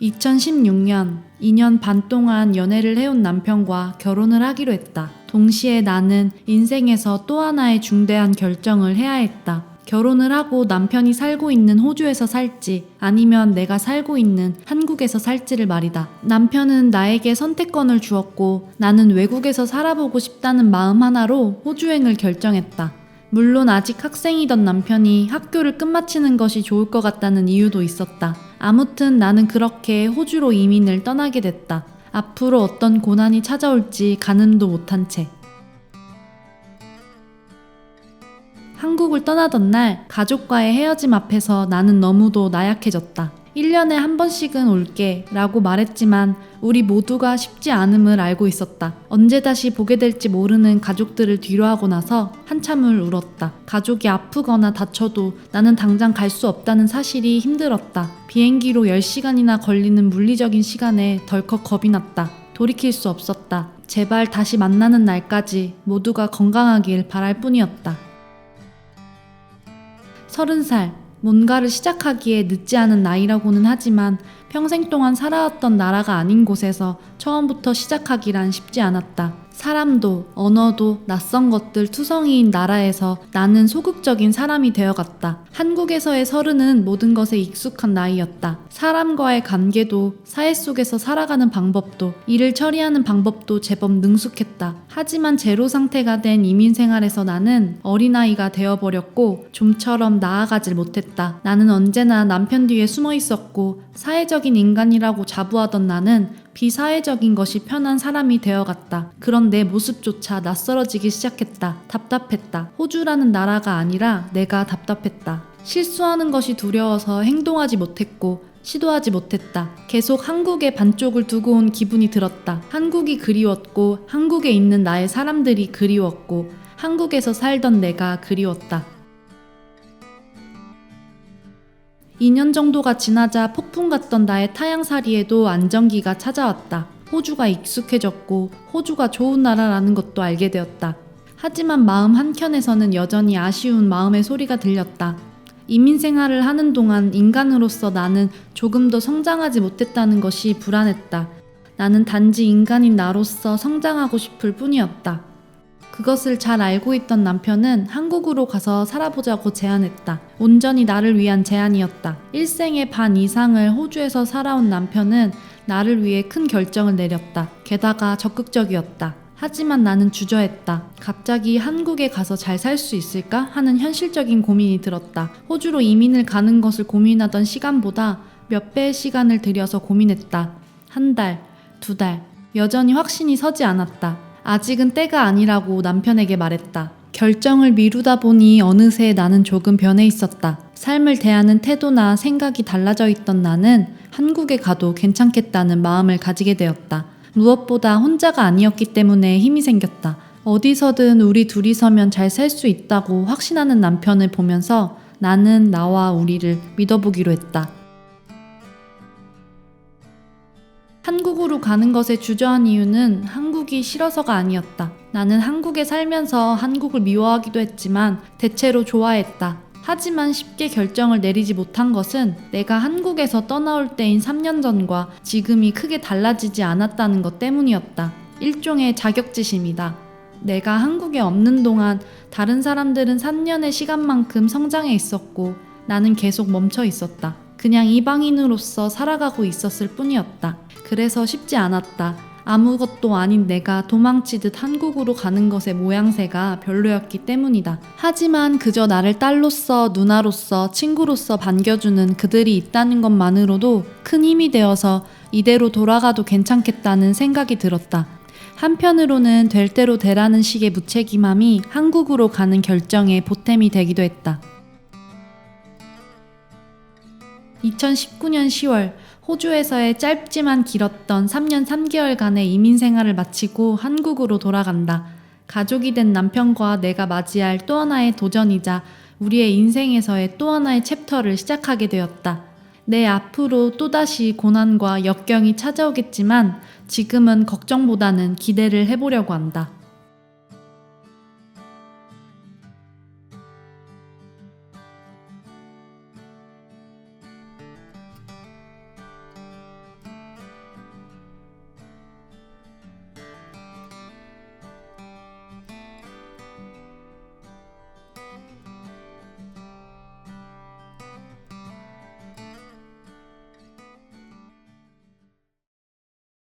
2016년 2년 반 동안 연애를 해온 남편과 결혼을 하기로 했다. 동시에 나는 인생에서 또 하나의 중대한 결정을 해야 했다. 결혼을 하고 남편이 살고 있는 호주에서 살지 아니면 내가 살고 있는 한국에서 살지를 말이다. 남편은 나에게 선택권을 주었고 나는 외국에서 살아보고 싶다는 마음 하나로 호주행을 결정했다. 물론 아직 학생이던 남편이 학교를 끝마치는 것이 좋을 것 같다는 이유도 있었다. 아무튼 나는 그렇게 호주로 이민을 떠나게 됐다. 앞으로 어떤 고난이 찾아올지 가늠도 못한 채. 한국을 떠나던 날 가족과의 헤어짐 앞에서 나는 너무도 나약해졌다. 1년에 한 번씩은 올게 라고 말했지만 우리 모두가 쉽지 않음을 알고 있었다. 언제 다시 보게 될지 모르는 가족들을 뒤로하고 나서 한참을 울었다. 가족이 아프거나 다쳐도 나는 당장 갈 수 없다는 사실이 힘들었다. 비행기로 10시간이나 걸리는 물리적인 시간에 덜컥 겁이 났다. 돌이킬 수 없었다. 제발 다시 만나는 날까지 모두가 건강하길 바랄 뿐이었다. 30살. 뭔가를 시작하기에 늦지 않은 나이라고는 하지만 평생 동안 살아왔던 나라가 아닌 곳에서 처음부터 시작하기란 쉽지 않았다. 사람도 언어도 낯선 것들 투성이인 나라에서 나는 소극적인 사람이 되어갔다. 한국에서의 30은 모든 것에 익숙한 나이였다. 사람과의 관계도 사회 속에서 살아가는 방법도 일을 처리하는 방법도 제법 능숙했다. 하지만 제로 상태가 된 이민 생활에서 나는 어린아이가 되어버렸고 좀처럼 나아가질 못했다. 나는 언제나 남편 뒤에 숨어 있었고 사회적인 인간이라고 자부하던 나는 비사회적인 것이 편한 사람이 되어갔다. 그런 내 모습조차 낯설어지기 시작했다. 답답했다. 호주라는 나라가 아니라 내가 답답했다. 실수하는 것이 두려워서 행동하지 못했고 시도하지 못했다. 계속 한국에 반쪽을 두고 온 기분이 들었다. 한국이 그리웠고 한국에 있는 나의 사람들이 그리웠고 한국에서 살던 내가 그리웠다. 2년 정도가 지나자 폭풍 같던 나의 타향살이에도 안정기가 찾아왔다. 호주가 익숙해졌고 호주가 좋은 나라라는 것도 알게 되었다. 하지만 마음 한켠에서는 여전히 아쉬운 마음의 소리가 들렸다. 이민 생활을 하는 동안 인간으로서 나는 조금 더 성장하지 못했다는 것이 불안했다. 나는 단지 인간인 나로서 성장하고 싶을 뿐이었다. 그것을 잘 알고 있던 남편은 한국으로 가서 살아보자고 제안했다. 온전히 나를 위한 제안이었다. 일생의 반 이상을 호주에서 살아온 남편은 나를 위해 큰 결정을 내렸다. 게다가 적극적이었다. 하지만 나는 주저했다. 갑자기 한국에 가서 잘 살 수 있을까 하는 현실적인 고민이 들었다. 호주로 이민을 가는 것을 고민하던 시간보다 몇 배의 시간을 들여서 고민했다. 1달, 2달. 여전히 확신이 서지 않았다. 아직은 때가 아니라고 남편에게 말했다. 결정을 미루다 보니 어느새 나는 조금 변해 있었다. 삶을 대하는 태도나 생각이 달라져 있던 나는 한국에 가도 괜찮겠다는 마음을 가지게 되었다. 무엇보다 혼자가 아니었기 때문에 힘이 생겼다. 어디서든 우리 둘이서면 잘 살 수 있다고 확신하는 남편을 보면서 나는 나와 우리를 믿어보기로 했다. 한국으로 가는 것에 주저한 이유는 한국이 싫어서가 아니었다. 나는 한국에 살면서 한국을 미워하기도 했지만 대체로 좋아했다. 하지만 쉽게 결정을 내리지 못한 것은 내가 한국에서 떠나올 때인 3년 전과 지금이 크게 달라지지 않았다는 것 때문이었다. 일종의 자격지심이다. 내가 한국에 없는 동안 다른 사람들은 3년의 시간만큼 성장해 있었고 나는 계속 멈춰 있었다. 그냥 이방인으로서 살아가고 있었을 뿐이었다. 그래서 쉽지 않았다. 아무것도 아닌 내가 도망치듯 한국으로 가는 것의 모양새가 별로였기 때문이다. 하지만 그저 나를 딸로서, 누나로서, 친구로서 반겨주는 그들이 있다는 것만으로도 큰 힘이 되어서 이대로 돌아가도 괜찮겠다는 생각이 들었다. 한편으로는 될 대로 되라는 식의 무책임함이 한국으로 가는 결정에 보탬이 되기도 했다. 2019년 10월 호주에서의 짧지만 길었던 3년 3개월간의 이민 생활을 마치고 한국으로 돌아간다. 가족이 된 남편과 내가 맞이할 또 하나의 도전이자 우리의 인생에서의 또 하나의 챕터를 시작하게 되었다. 내 앞으로 또다시 고난과 역경이 찾아오겠지만 지금은 걱정보다는 기대를 해보려고 한다.